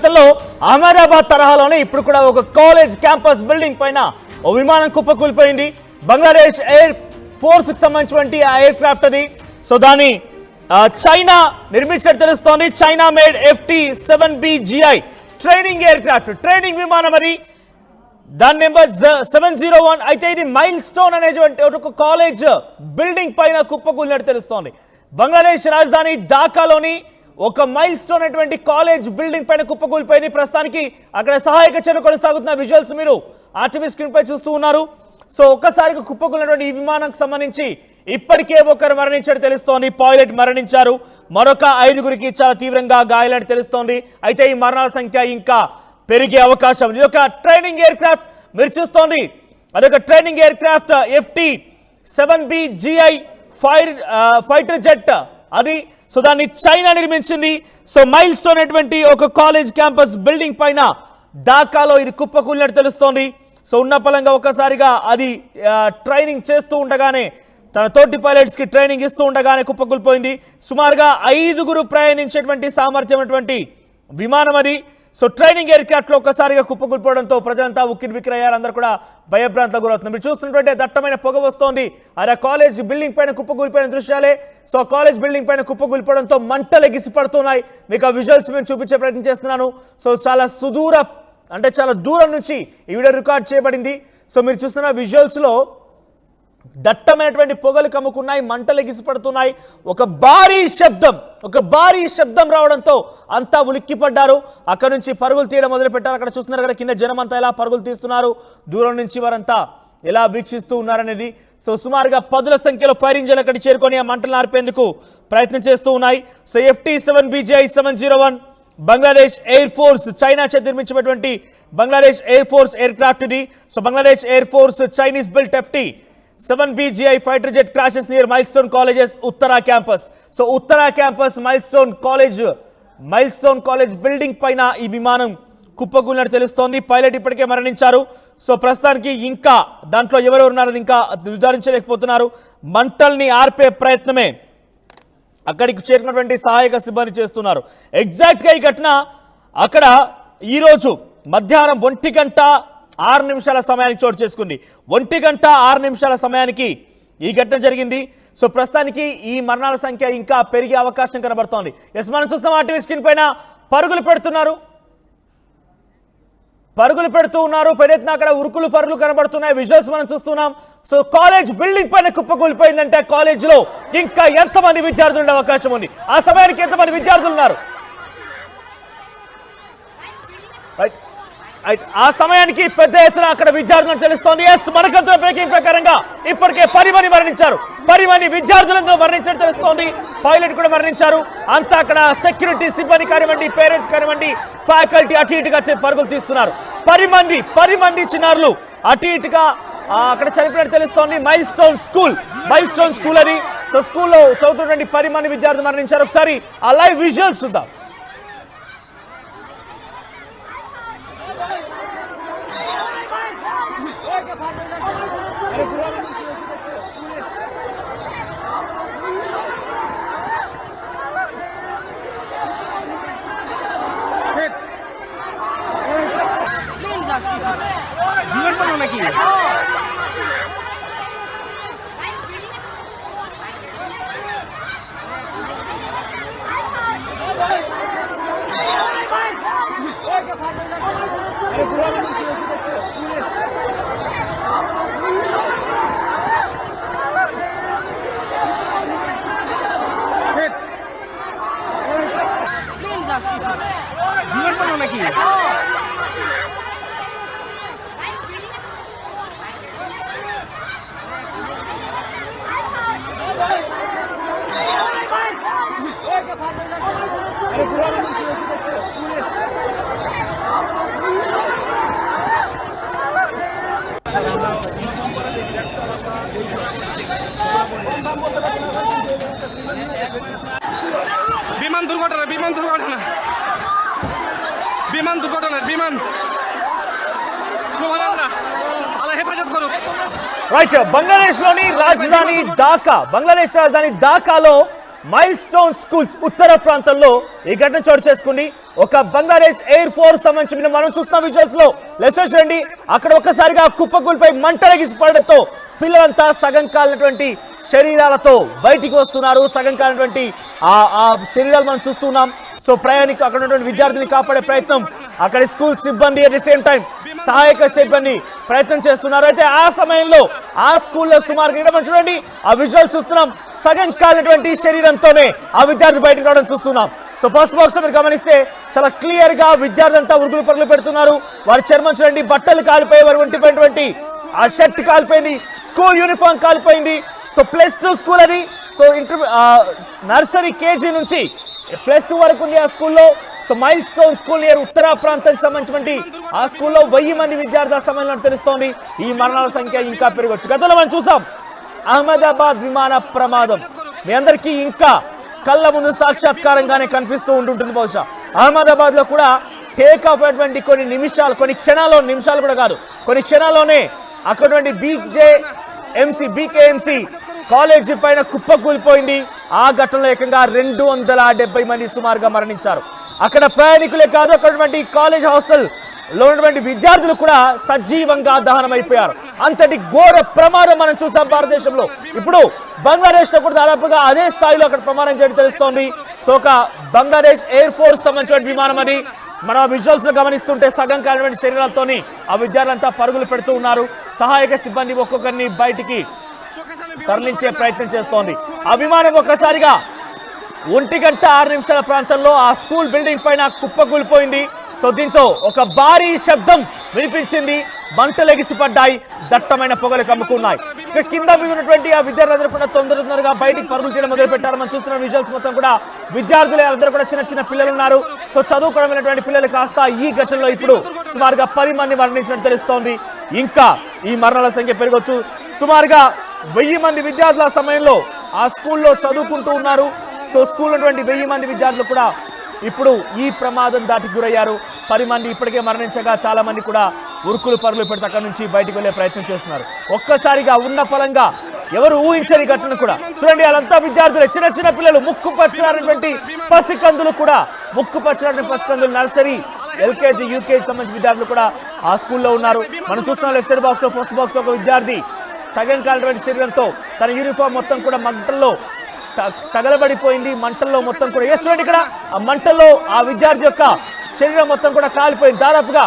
గతంలో అహ్మదాబాద్ తరహాలోనే ఇప్పుడు కూడా ఒక కాలేజ్ క్యాంపస్ బిల్డింగ్ పైన ఓ విమానం కుప్పకూలిపోయింది. బంగ్లాదేశ్ ఎయిర్ ఫోర్స్ కి సంబంధించినటువంటి ఆ ఎయిర్ క్రాఫ్ట్ అది. సో దాని చైనా నిర్మించినట్టు తెలుస్తోంది. China made FT-7BGI training air craft, training విమానం అది. దాని నెంబర్ 701. అయితే ఇది మైల్ స్టోన్ అనేటువంటి ఒక కాలేజ్ బిల్డింగ్ పైన కుప్పకూలినట్టు తెలుస్తోంది. బంగ్లాదేశ్ రాజధాని ఢాకాలోని ఒక మైల్ స్టోన్ అనేటువంటి కాలేజ్ బిల్డింగ్ పైన కుప్పకూలిపోయింది. ప్రస్తుతానికి అక్కడ సహాయక చర్యలు కొనసాగుతున్న విజువల్స్ మీరు ఆర్టీవీ స్క్రీన్ పై చూస్తూ ఉన్నారు. సో ఒక్కసారిగా కుప్పకూలినటువంటి ఈ విమానానికి సంబంధించి ఇప్పటికే ఒకరు మరణించినట్టు తెలుస్తోంది. పైలట్ మరణించారు. మరొక 5గురికి చాలా తీవ్రంగా గాయాలని తెలుస్తోంది. అయితే ఈ మరణాల సంఖ్య ఇంకా పెరిగే అవకాశం. ఇది ఒక ట్రైనింగ్ ఎయిర్ క్రాఫ్ట్ మీరు చూస్తోంది. అదొక training air craft FT-7BGI fighter jet అది. సో దాన్ని చైనా నిర్మించింది. సో మైల్ స్టోన్ అనేటువంటి ఒక కాలేజ్ క్యాంపస్ బిల్డింగ్ పైన ఢాకాలో ఇది కుప్పకూలినట్టు తెలుస్తోంది. సో ఉన్న పలంగా ఒక్కసారిగా అది ట్రైనింగ్ చేస్తూ ఉండగానే తన తోటి పైలట్స్ కి ట్రైనింగ్ ఇస్తూ ఉండగానే కుప్పకూలిపోయింది. సుమారుగా 5గురు ప్రయాణించేటువంటి సామర్థ్యం ఉన్నటువంటి విమానం అది. సో ట్రైనింగ్ ఎయిర్ క్రాఫ్ట్ లో ఒక్కసారిగా కుప్పకూలిపోవడంతో ప్రజలంతా ఉక్కిరిబిక్కిరయ్యారు. అందరూ కూడా భయభ్రాంతకు గురవుతున్నారు. మీరు చూస్తున్నటువంటి దట్టమైన పొగ వస్తోంది. అదే కాలేజ్ బిల్డింగ్ పైన కుప్పకూలిపోయిన దృశ్యాలే. సో కాలేజ్ బిల్డింగ్ పైన కుప్పకూలిపోవడంతో మంటలు ఎగిసిపడుతున్నాయి. మీకు ఆ విజువల్స్ నేను చూపించే ప్రయత్నం చేస్తున్నాను. సో చాలా చాలా దూరం నుంచి ఈ వీడియో రికార్డ్ చేయబడింది. సో మీరు చూస్తున్న విజువల్స్ లో దట్టమైనటువంటి పొగలు కమ్ముకున్నాయి, మంటలు ఎగిసిపడుతున్నాయి. ఒక భారీ శబ్దం రావడంతో అంతా ఉలిక్కిపడ్డారు. అక్కడ నుంచి పరుగులు తీయడం మొదలుపెట్టారు. అక్కడ చూస్తున్నారు కదా కింద జనం అంతా ఎలా పరుగులు తీస్తున్నారు, దూరం నుంచి వారంతా ఎలా వీక్షిస్తూ ఉన్నారనేది. సో సుమారుగా 10ల సంఖ్యలో ఫైర్ ఇంజిన్లు అక్కడికి చేరుకొని ఆ మంటలను ఆర్పేందుకు ప్రయత్నం చేస్తూ ఉన్నాయి. So FT-7BGI 701 Bangladesh air force China చేత నిర్మించినటువంటి Bangladesh air force aircraft ఇది. So Bangladesh air force Chinese built FT-7BGI fighter jet crashes near Milestone colleges Uttara campus. So Uttara campus Milestone college building పైన ఈ విమానం కుప్పకూలినట్టు తెలుస్తోంది. పైలట్ ఇప్పటికే మరణించారు. సో ప్రస్తుతానికి ఇంకా దాంట్లో ఎవరెవరు ఉన్నారని ఇంకా నిర్ధారించలేకపోతున్నారు. మంటల్ని ఆర్పే ప్రయత్నమే అక్కడికి చేరినటువంటి సహాయక సిబ్బంది చేస్తున్నారు. ఎగ్జాక్ట్ గా ఈ ఘటన అక్కడ ఈరోజు మధ్యాహ్నం 1:06 సమయానికి చోటు చేసుకుంది. 1:06 సమయానికి ఈ ఘటన జరిగింది. సో ప్రస్తుతానికి ఈ మరణాల సంఖ్య ఇంకా పెరిగే అవకాశం కనబడుతోంది. ఎస్, మనం చూస్తాం ఆర్టీవీ స్క్రీన్ పైన పరుగులు పెడుతూ ఉన్నారు. పెద్దెత్తున అక్కడ ఉరుకులు పరుగులు కనబడుతున్నాయి. విజువల్స్ మనం చూస్తున్నాం. సో కాలేజ్ బిల్డింగ్ పైన కుప్పకూలిపోయిందంటే కాలేజ్ లో ఇంకా ఎంతమంది విద్యార్థులు ఉండే అవకాశం ఉంది? ఆ సమయానికి ఎంతమంది విద్యార్థులు ఉన్నారు? ఆ సమయానికి పెద్ద ఎత్తున అక్కడ విద్యార్థులను తెలుస్తోంది. ఎస్, మనకంతా బ్రేకింగ్ ప్రకారంగా ఇప్పటికే 10 మంది మరణించారు. 10 మంది విద్యార్థులందరూ మరణించినట్టు తెలుస్తోంది. పైలట్ కూడా మరణించారు. అంతా అక్కడ సెక్యూరిటీ సిబ్బంది కానివ్వండి, పేరెంట్స్ కానివ్వండి, ఫ్యాకల్టీ అటు ఇటుగా పరుగులు తీస్తున్నారు. 10 మంది చిన్నారులు అటు ఇటుగా అక్కడ చనిపోయినట్టు తెలుస్తోంది. మైల్ స్టోన్ స్కూల్ అది. సో స్కూల్లో చదువుతున్నటువంటి 10 మంది విద్యార్థులు మరణించారు. ఒకసారి ఆ లైవ్ విజువల్స్ చూద్దాం. రైట్, బంగ్లాదేశ్ రాజధాని ఢాకాలో మైల్ స్టోన్ స్కూల్స్ ఉత్తర ప్రాంతంలో ఈ ఘటన చోటు చేసుకుంది. ఒక బంగ్లాదేశ్ ఎయిర్ ఫోర్స్ సంబంధించిన మనం చూస్తున్న విజువల్స్ లో లెట్స్ చూడండి. అక్కడ ఒక్కసారిగా కుప్పకూలిపై మంటలగిసి పడడంతో పిల్లలంతా సగం కాలినటువంటి శరీరాలతో బయటికి వస్తున్నారు. సగం కాలినటువంటి ఆ శరీరాలు మనం చూస్తున్నాం. సో ప్రయాణికు అక్కడ ఉన్నటువంటి విద్యార్థిని కాపాడే ప్రయత్నం అక్కడి స్కూల్ సిబ్బంది అట్ ది సేమ్ టైం సహాయక సిబ్బంది ప్రయత్నం చేస్తున్నారు. అయితే ఆ సమయంలో ఆ స్కూల్లో సుమారుగా మనం చూడండి ఆ విజువల్ చూస్తున్నాం. సగం కాలినటువంటి శరీరంతోనే ఆ విద్యార్థి బయటకు రావడం చూస్తున్నాం. సో ఫస్ట్ బాక్స్ లో మీరు గమనిస్తే చాలా క్లియర్ గా విద్యార్థి అంతా ఉరుగులు పరుగులు పెడుతున్నారు. వారి చర్మం చూడండి, బట్టలు కాలిపోయి వారు ఒంటిపోయినటువంటి ఆ షర్ట్ కాలిపోయింది, స్కూల్ యూనిఫామ్ కాలిపోయింది. సో +2 స్కూల్ అది. సో నర్సరీ కేజీ నుంచి +2 వరకు ఉంది ఆ స్కూల్లో. So Milestone school near Uttara ప్రాంతానికి సంబంధించినటువంటి ఆ స్కూల్లో 1000 మంది విద్యార్థుల సమయంలో తెలుస్తోంది. ఈ మరణాల సంఖ్య ఇంకా పెరగవచ్చు. గతంలో మనం చూసాం అహ్మదాబాద్ విమాన ప్రమాదం మీ అందరికీ ఇంకా కళ్ళ ముందు సాక్షాత్కారంగానే కనిపిస్తూ ఉంటుంటుంది. బహుశా అహ్మదాబాద్ లో కూడా టేక్ ఆఫ్ అయినటువంటి కొన్ని నిమిషాలు కూడా కాదు, కొన్ని క్షణాల్లోనే అక్కడ బీకేఎంసీ కాలేజీ పైన కుప్పకూలిపోయింది. ఆ ఘటనలో ఏకంగా 270 మంది సుమారుగా మరణించారు. అక్కడ ప్రయాణికులే కాదు, అక్కడ కాలేజ్ హాస్టల్ లో ఉన్నటువంటి విద్యార్థులు కూడా సజీవంగా దహనమైపోయారు. అంతటి ఘోర ప్రమాదం మనం చూసాం భారతదేశంలో. ఇప్పుడు బంగ్లాదేశ్ లో కూడా దాదాపుగా అదే స్థాయిలో అక్కడ ప్రమాదం చేయడం తెలుస్తోంది. సో ఒక బంగ్లాదేశ్ ఎయిర్ ఫోర్స్ సంబంధించిన విమానం అది. మనం విజువల్స్ లో గమనిస్తుంటే సగం కానిటువంటి శరీరాలతోని ఆ విద్యార్థులంతా పరుగులు పెడుతూ ఉన్నారు. సహాయక సిబ్బంది ఒక్కొక్కరిని బయటికి తరలించే ప్రయత్నం చేస్తోంది. ఆ విమానం ఒక్కసారిగా 1:06 ప్రాంతంలో ఆ స్కూల్ బిల్డింగ్ పైన కుప్పకూలిపోయింది. సో దీంతో ఒక భారీ శబ్దం వినిపించింది, మంటలు ఎగిసిపడ్డాయి, దట్టమైన పొగలు కమ్ముకున్నాయి. కింద మీద ఉన్నటువంటి ఆ విద్యార్థులందరూ కూడా తొందరగా బయటికి పరుగులు చేయడం మొదలు పెట్టారు. మనం చూస్తున్న విజువల్స్ మొత్తం కూడా విద్యార్థులే, అందరూ కూడా చిన్న పిల్లలు ఉన్నారు. సో చదువుకోవడమైనటువంటి పిల్లలు కాస్త ఈ ఘటనలో ఇప్పుడు సుమారుగా 10 మంది మరణించినట్టు తెలుస్తోంది. ఇంకా ఈ మరణాల సంఖ్య పెరగవచ్చు. సుమారుగా 1000 మంది విద్యార్థుల సమయంలో ఆ స్కూల్లో చదువుకుంటూ ఉన్నారు. సో స్కూల్ ఉన్నటువంటి 1000 మంది విద్యార్థులు కూడా ఇప్పుడు ఈ ప్రమాదం దాటి గురయ్యారు. 10 మంది ఇప్పటికే మరణించగా చాలా మంది కూడా ఉరుకులు పరుగులు పెడితే అక్కడి నుంచి బయటకు వెళ్లే ప్రయత్నం చేస్తున్నారు. ఒక్కసారిగా ఉన్న ఫలంగా ఎవరు ఊహించని ఘటన కూడా చూడండి. వాళ్ళంతా విద్యార్థులు, చిన్న పిల్లలు, ముక్కు పచ్చినటువంటి పసికందులు నర్సరీ, ఎల్కేజీ, యూకేజీ సంబంధించిన విద్యార్థులు కూడా ఆ స్కూల్లో ఉన్నారు. మనం చూస్తున్నాం లెఫ్ట్ సైడ్ బాక్స్ లో ఫస్ట్ బాక్స్ లో ఒక విద్యార్థి సగం కాలినటువంటి శరీరంతో తన యూనిఫామ్ మొత్తం కూడా మంటల్లో తగలబడిపోయింది. మంటల్లో మొత్తం కూడా చూడండి, ఇక్కడ ఆ మంటల్లో ఆ విద్యార్థి యొక్క శరీరం మొత్తం కూడా కాలిపోయింది. దాదాపుగా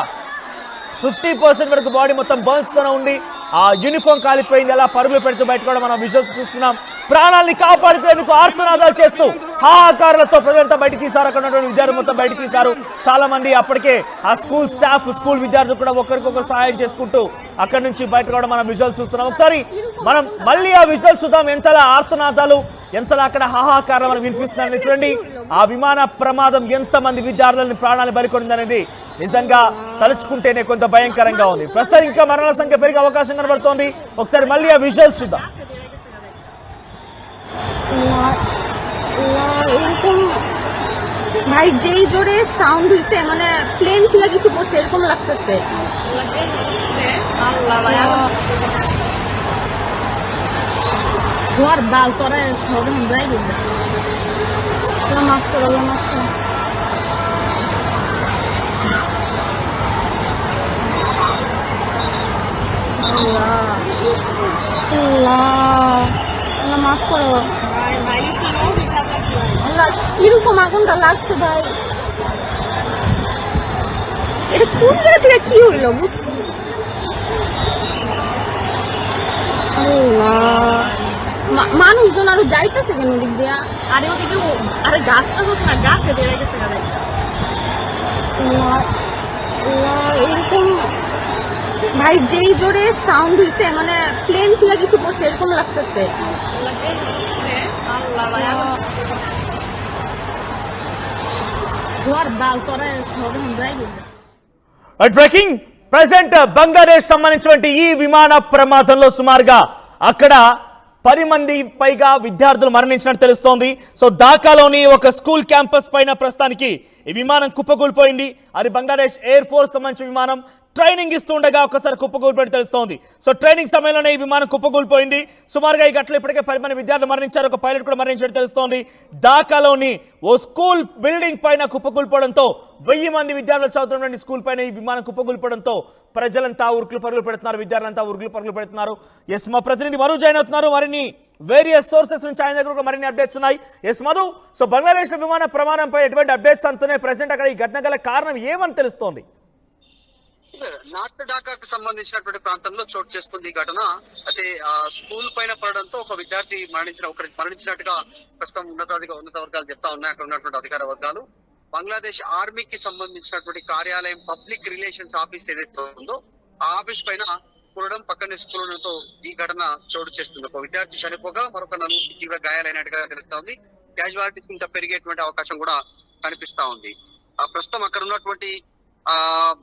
50% వరకు బాడీ మొత్తం బర్న్స్ తోనే ఉంది. ఆ యూనిఫామ్ కాలిపోయింది. అలా పరుగులు పెడుతూ బయటకు కూడా మనం విజువల్స్ చూస్తున్నాం. ప్రాణాలని కాపాడుకునేందుకు ఆర్తనాదాలు చేస్తూ హాహాకారాలతో ప్రజలంతా బయట తీశారు. అక్కడ ఉన్నటువంటి విద్యార్థులు మొత్తం బయట తీశారు. చాలా మంది అప్పటికే ఆ స్కూల్ స్టాఫ్, స్కూల్ విద్యార్థులు కూడా ఒకరికొకరు సహాయం చేసుకుంటూ అక్కడి నుంచి బయట కూడా మనం విజువల్స్ చూస్తున్నాం. ఒకసారి మనం మళ్ళీ ఆ విజువల్స్ చూద్దాం. ఎంతలా ఆర్తనాదాలు, ఎంతలా అక్కడ హాహాకారం మనం వినిపిస్తున్నారని చూడండి. ఆ విమాన ప్రమాదం ఎంతమంది విద్యార్థులని ప్రాణాలు బలికొంది అనేది నిజంగా తలుచుకుంటేనే కొంత భయంకరంగా ఉంది. ప్రస్తుతం ఇంకా మరణాల సంఖ్య పెరిగే అవకాశం కనబడుతోంది. ఒకసారి మళ్ళీ ఆ విజువల్స్ చూద్దాం. এরকম ভাই যেই জোরে সাউন্ড হইছে মানে প্লেন থেকে কিছু পড়ছে এরকম লাগতেছে। ধর বাল তোরা সব যাই মাফ করো। মাফ করো, কিরকম আগুনটা লাগছে ভাই, এটা কোন জায়গা থেকে কি হইলো মানুষজন আরো যাইতেছে কেন দিক দিয়া? আরে ওদিকে আরে গাছ টাছ আছে না, গাছে বেড়ে গেছে। এরকম ভাই যেই জোরে সাউন্ড হইছে মানে প্লেন থেকে কিছু পড়ছে এরকম লাগতেছে। బ్రేకింగ్ ప్రెసెంట్ బంగ్లాదేశ్ సంబంధించినటువంటి ఈ విమాన ప్రమాదంలో సుమారుగా అక్కడ 10 మంది పైగా విద్యార్థులు మరణించినట్టు తెలుస్తోంది. సో ఢాకాలోని ఒక స్కూల్ క్యాంపస్ పైన ప్రస్తుతానికి ఈ విమానం కుప్పకూలిపోయింది. అది బంగ్లాదేశ్ ఎయిర్ ఫోర్స్ సంబంధించిన విమానం. ట్రైనింగ్ ఇస్తుండగా ఒకసారి కుప్పకూలిపోయి తెలుస్తోంది. సో ట్రైనింగ్ సమయంలోనే ఈ విమానం కుప్పకూలిపోయింది. సుమారుగా ఈ ఘటనలో ఇప్పటికే 10 మంది విద్యార్థులు మరణించారు, ఒక పైలట్ కూడా మరణించినట్టు తెలుస్తోంది. ఢాకాలోని ఓ స్కూల్ బిల్డింగ్ పైన కుప్పకూలిపోవడంతో 1000 మంది విద్యార్థులు చదువుతున్నటువంటి స్కూల్ పైన ఈ విమానం కుప్పకూలిపోవడంతో ప్రజలంతా ఉరుకులు పరుగులు పెడుతున్నారు, విద్యార్థులంతా ఉరుకులు పరుగులు పెడుతున్నారు. ఎస్, మా ప్రతినిధి మరో జాయిన్ అవుతున్నారు. మరిన్ని వేరియస్ సోర్సెస్ నుంచి ఆయన దగ్గర మరిన్ని అప్డేట్స్ ఉన్నాయి. ఎస్ మధు, సో బంగ్లాదేశ్ విమాన ప్రమాణంపై ఎటువంటి అప్డేట్స్ అంతనే ప్రెసెంట్ అక్కడ ఈ ఘటన గల కారణం ఏమని తెలుస్తోంది? నార్త్ ఢాకాకు సంబంధించినటువంటి ప్రాంతంలో చోటు చేసుకుంది ఈ ఘటన. అయితే స్కూల్ పైన పడడంతో ఒకరు మరణించినట్టుగా ప్రస్తుతం ఉన్నత వర్గాలు చెప్తా ఉన్నాయి. అక్కడ ఉన్నటువంటి అధికార వర్గాలు బంగ్లాదేశ్ ఆర్మీకి సంబంధించినటువంటి కార్యాలయం పబ్లిక్ రిలేషన్స్ ఆఫీస్ ఏదైతే ఉందో ఆ ఆఫీస్ పైన కూలడం, పక్కనే స్కూల్ ఉండడంతో ఈ ఘటన చోటు చేస్తుంది. ఒక విద్యార్థి చనిపోగా మరొక 4 తీవ్ర గాయాలైనట్టుగా తెలుస్తా ఉంది. క్యాజువాలిటీస్ ఇంకా పెరిగేటువంటి అవకాశం కూడా కనిపిస్తా ఉంది. ప్రస్తుతం అక్కడ ఉన్నటువంటి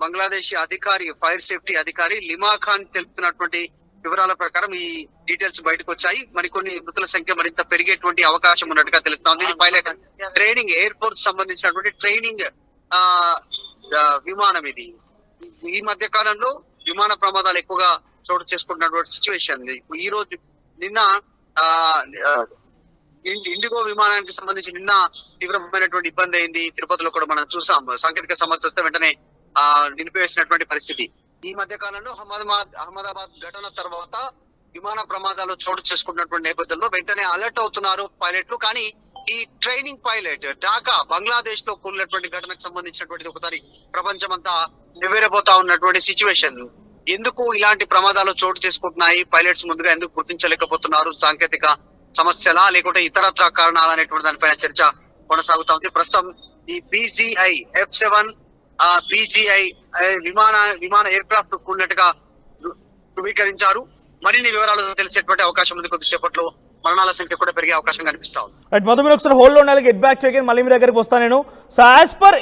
బంగ్లాదేశ్ అధికారి, ఫైర్ సేఫ్టీ అధికారి లిమా ఖాన్ తెలుపుతున్నటువంటి వివరాల ప్రకారం ఈ డీటెయిల్స్ బయటకు వచ్చాయి. మరికొన్ని మృతుల సంఖ్య మరింత పెరిగేటువంటి అవకాశం ఉన్నట్టుగా తెలుస్తోంది. ఇది పైలట్ ట్రైనింగ్, ఎయిర్ ఫోర్స్ సంబంధించినటువంటి ట్రైనింగ్ విమానం. ఇది ఈ మధ్య కాలంలో విమాన ప్రమాదాలు ఎక్కువగా చోటు చేసుకుంటున్నటువంటి సిచ్యువేషన్. ఈ రోజు నిన్న ఇండిగో విమానానికి సంబంధించి నిన్న తీవ్రమైనటువంటి ఇబ్బంది అయింది. తిరుపతిలో కూడా మనం చూసాం. సాంకేతిక సమస్య వస్తే వెంటనే నిలిపివేసినటువంటి పరిస్థితి. ఈ మధ్య కాలంలో అహ్మదాబాద్ ఘటన తర్వాత విమాన ప్రమాదాలు చోటు చేసుకుంటున్నటువంటి నేపథ్యంలో వెంటనే అలర్ట్ అవుతున్నారు పైలట్లు. కానీ ఈ ట్రైనింగ్ పైలట్ ఢాకా బంగ్లాదేశ్ లో కూలినటువంటి ఘటనకు సంబంధించినటువంటి ఒకసారి ప్రపంచం అంతా నివేరబోతా ఉన్నటువంటి సిచ్యువేషన్. ఎందుకు ఇలాంటి ప్రమాదాలు చోటు చేసుకుంటున్నాయి, పైలట్స్ ముందుగా ఎందుకు గుర్తించలేకపోతున్నారు, సాంకేతిక సమస్యలా లేకుంటే ఇతరత్ర కారణాలు అనేటువంటి దానిపైన చర్చ కొనసాగుతా ఉంది. ప్రస్తుతం ఈ BGI F7 BGI విమాన ఎయిర్ క్రాఫ్ట్ కూలినట్టుగా ధృవీకరించారు. మరిన్ని వివరాలు తెలిసేటువంటి అవకాశం ఉంది. కొద్దిసేపట్లో మరణాల సంఖ్య కూడా పెరిగే అవకాశం కనిపిస్తా ఉంది. రైట్ మధు, మీరు ఒకసారి హోల్డ్ లో ఉండాలి. గెట్ బ్యాక్ టు అగైన్ మళ్ళీ మీ దగ్గరికి వస్తాను నేను. So as per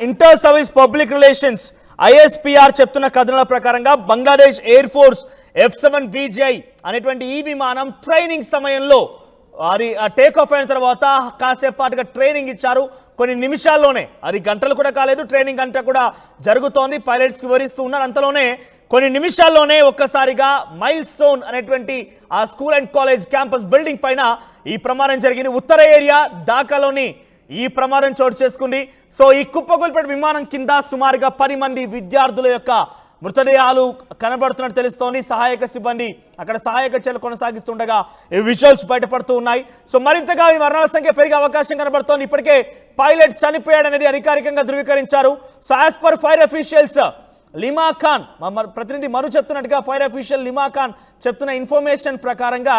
inter service public relations ISPR చెప్తున్న కథనాల ప్రకారంగా Bangladesh air force F7 BGI అనేటువంటి ఈ విమానం ట్రైనింగ్ సమయంలో అది టేక్ ఆఫ్ అయిన తర్వాత కాసేపు పాటుగా ట్రైనింగ్ ఇచ్చారు. కొన్ని నిమిషాల్లోనే, అది గంటలు కూడా కాలేదు, ట్రైనింగ్ గంట కూడా జరుగుతోంది, పైలట్స్కి వివరిస్తూ ఉన్నారు. అంతలోనే కొన్ని నిమిషాల్లోనే ఒక్కసారిగా మైల్ స్టోన్ అనేటువంటి ఆ school and college campus building పైన ఈ ప్రమాదం జరిగింది. ఉత్తర ఏరియా ఢాకాలోని ఈ ప్రమాదం చోటు చేసుకుంది. సో ఈ కుప్పకూలిపోయిన విమానం కింద సుమారుగా 10 మంది విద్యార్థుల యొక్క మృతదేహాలు కనబడుతున్నట్టు తెలుస్తోంది. సహాయక సిబ్బంది అక్కడ సహాయక చర్యలు కొనసాగిస్తుండగా ఈ విజువల్స్ బయటపడుతూ ఉన్నాయి. సో మరింతగా ఈ మరణాల సంఖ్య పెరిగే అవకాశం కనబడుతోంది. ఇప్పటికే పైలట్ చనిపోయాడనేది అధికారికంగా ధృవీకరించారు. So as per fire officials lima Khan, ప్రతినిధి మరు చెప్తున్నట్టుగా ఫైర్ అఫీషియల్ లిమా ఖాన్ చెప్తున్న ఇన్ఫర్మేషన్ ప్రకారంగా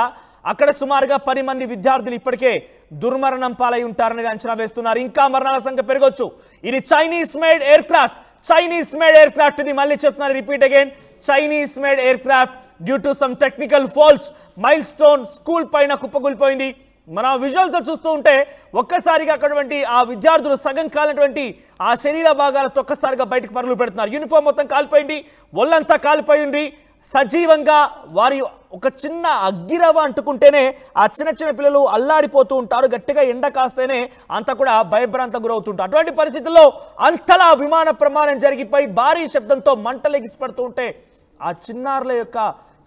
అక్కడ సుమారుగా 10 మంది విద్యార్థులు ఇప్పటికే దుర్మరణం పాలై ఉంటారని అంచనా వేస్తున్నారు. ఇంకా మరణాల సంఖ్య పెరగొచ్చు. ఇది చైనీస్ మేడ్ ఎయిర్ క్రాఫ్ట్ ఇది మళ్ళీ చెప్తున్నారు, repeat again, Chinese made air craft due to some technical faults mile stone school పైన కుప్పకూలిపోయింది. మన విజువల్స్ చూస్తూ ఉంటే ఒక్కసారిగా అక్కడటువంటి ఆ విద్యార్థులు సగం కాలినటువంటి ఆ శరీర భాగాలతో ఒక్కసారిగా బయటకు పరుగులు పెడుతున్నారు. యూనిఫామ్ మొత్తం కాలిపోయింది, ఒళ్ళంతా కాలిపోయింది. సజీవంగా వారి ఒక చిన్న అగ్గిరవ అంటుకుంటేనే ఆ చిన్న పిల్లలు అల్లాడిపోతూ ఉంటారు. గట్టిగా ఎండ కాస్తేనే అంతా కూడా భయభ్రాంతకు గురవుతుంటారు. అటువంటి పరిస్థితుల్లో అంతలా విమాన ప్రమాదం జరిగిపోయి భారీ శబ్దంతో మంటలు ఎగిసిపడుతూ ఉంటే ఆ చిన్నారుల యొక్క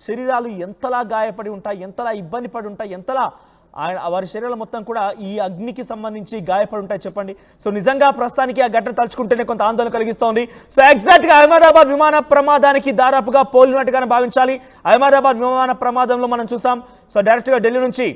శరీరాలు ఎంతలా గాయపడి ఉంటాయి, ఎంతలా ఇబ్బంది పడి ఉంటాయి, ఎంతలా వారి శరీరాలు మొత్తం కూడా ఈ అగ్నికి సంబంధించి గాయపడి ఉంటాయి చెప్పండి. సో నిజంగా ప్రస్తుతానికి ఆ ఘటన తలుచుకుంటేనే కొంత ఆందోళన కలిగిస్తోంది. సో ఎగ్జాక్ట్గా అహ్మదాబాద్ విమాన ప్రమాదానికి దాదాపుగా పోలినట్టుగానే భావించాలి. అహ్మదాబాద్ విమాన ప్రమాదంలో మనం చూసాం. సో డైరెక్ట్గా ఢిల్లీ నుంచి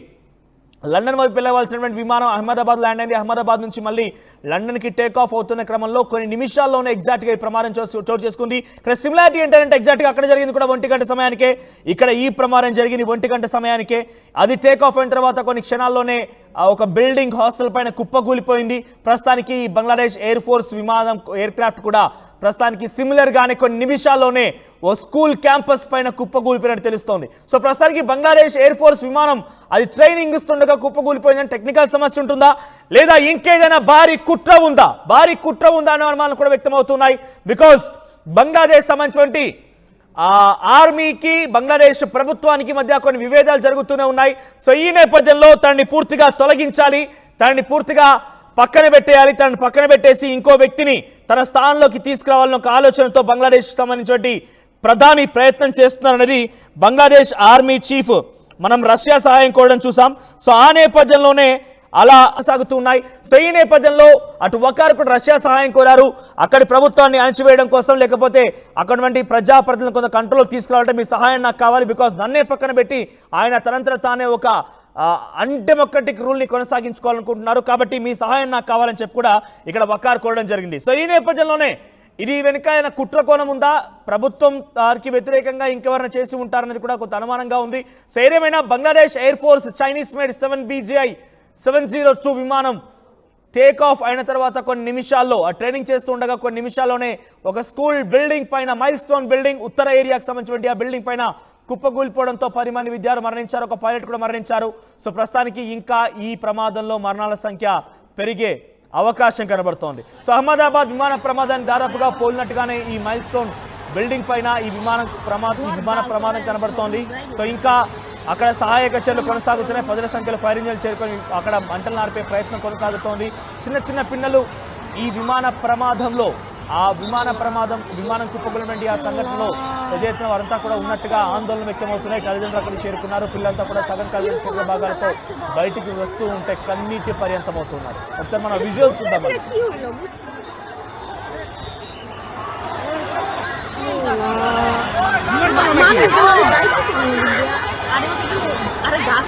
లండన్ వైపు వెళ్ళవలసినటువంటి విమానం అహ్మదాబాద్ ల్యాండ్ అయింది. అహ్మదాబాద్ నుంచి మళ్ళీ లండన్కి టేక్ ఆఫ్ అవుతున్న క్రమంలో కొన్ని నిమిషాల్లోనే ఎగ్జాక్ట్గా ఈ ప్రమాదం చోటు చేసుకుంది. ఇక్కడ సిమిలారిటీ ఏంటంటే ఎగ్జాక్ట్గా అక్కడ జరిగింది కూడా 1 గంట సమయానికే, ఇక్కడ ఈ ప్రమాదం జరిగింది 1 గంట సమయానికే. అది టేక్ ఆఫ్ అయిన తర్వాత కొన్ని క్షణాల్లోనే ఒక బిల్డింగ్ హాస్టల్ పైన కుప్పకూలిపోయింది. ప్రస్తుతానికి బంగ్లాదేశ్ ఎయిర్ ఫోర్స్ విమానం ఎయిర్ క్రాఫ్ట్ కూడా ప్రస్తుతానికి సిమిలర్ గానే కొన్ని నిమిషాల్లోనే ఓ స్కూల్ క్యాంపస్ పైన కుప్పకూలిపోయినట్టు తెలుస్తోంది. సో ప్రస్తుతానికి బంగ్లాదేశ్ ఎయిర్ ఫోర్స్ విమానం అది ట్రైనింగ్ ఇస్తుండగా కుప్పకూలిపోయిందని టెక్నికల్ సమస్య ఉంటుందా లేదా ఇంకేదైనా భారీ కుట్ర ఉందా అనే అనుమానాలు కూడా వ్యక్తమవుతున్నాయి. బికాస్ బంగ్లాదేశ్ సంబంధించినటువంటి ఆర్మీకి బంగ్లాదేశ్ ప్రభుత్వానికి మధ్య కొన్ని విభేదాలు జరుగుతూనే ఉన్నాయి. సో ఈ నేపథ్యంలో తనని పూర్తిగా తొలగించాలి, తనని పూర్తిగా పక్కన పెట్టేయాలి, తనను పక్కన పెట్టేసి ఇంకో వ్యక్తిని తన స్థానంలోకి తీసుకురావాలని ఒక ఆలోచనతో బంగ్లాదేశ్ సంబంధించినటువంటి ప్రధాని ప్రయత్నం చేస్తున్నారనేది బంగ్లాదేశ్ ఆర్మీ చీఫ్ మనం రష్యా సహాయం కోరడం చూసాం. సో ఆ నేపథ్యంలోనే అలా సాగుతున్నాయి. సో ఈ నేపథ్యంలో అటు వకార్ కూడా రష్యా సహాయం కోరారు, అక్కడి ప్రభుత్వాన్ని అణచివేయడం కోసం, లేకపోతే అక్కడి ప్రజాప్రతినిధులను కొంత కంట్రోల్ తీసుకురావాలంటే మీ సహాయం నాకు కావాలి, బికాస్ నన్నే పక్కన పెట్టి ఆయన తనంతట తానే ఒక అన్డెమోక్రటిక్ రూల్ని కొనసాగించుకోవాలనుకుంటున్నారు, కాబట్టి మీ సహాయం నాకు కావాలని చెప్పి కూడా ఇక్కడ వకార్ కోరడం జరిగింది. సో ఈ నేపథ్యంలోనే ఇది వెనుక ఆయన కుట్ర కోణం ఉందా, ప్రభుత్వం దానికి వ్యతిరేకంగా ఇంకెవరైనా చేసి ఉంటారనేది కూడా కొంత అనుమానంగా ఉంది. సో ఏదేమైనా Bangladesh air force Chinese made 7BGI 702 విమానం టేక్ ఆఫ్ అయిన తర్వాత కొన్ని నిమిషాల్లో ఆ ట్రైనింగ్ చేస్తూ ఉండగా కొన్ని నిమిషాల్లోనే ఒక స్కూల్ బిల్డింగ్ పైన, మైల్ స్టోన్ బిల్డింగ్ ఉత్తర ఏరియాకు సంబంధించిన ఆ బిల్డింగ్ పైన కుప్పకూలిపోవడంతో 10 మంది విద్యార్థులు మరణించారు, ఒక పైలట్ కూడా మరణించారు. సో ప్రస్తుతానికి ఇంకా ఈ ప్రమాదంలో మరణాల సంఖ్య పెరిగే అవకాశం కనబడుతోంది. సో అహ్మదాబాద్ విమాన ప్రమాదాన్ని దాదాపుగా పోలినట్టుగానే ఈ మైల్ స్టోన్ బిల్డింగ్ పైన ఈ విమాన ప్రమాదం కనబడుతోంది. సో ఇంకా అక్కడ సహాయక చర్యలు కొనసాగుతున్నాయి, పదుల సంఖ్యలో ఫైర్ ఇంజిన్లు చేరుకొని అక్కడ మంటలు నార్పే ప్రయత్నం కొనసాగుతోంది. చిన్న చిన్న పిల్లలు ఈ విమాన ప్రమాదంలో విమానం కుప్పకూలినటువంటి ఆ సంఘటనలో పెద్ద ఎత్తున వారంతా కూడా ఉన్నట్టుగా ఆందోళన వ్యక్తమవుతున్నాయి. తల్లిదండ్రులు అక్కడికి చేరుకున్నారు, పిల్లలంతా కూడా సగం కలిగిన శరీర భాగాలతో బయటికి వస్తూ ఉంటే కన్నీటి పర్యంతమవుతున్నారు. ఒకసారి మన విజువల్స్ ఉందాం. अरे गाछ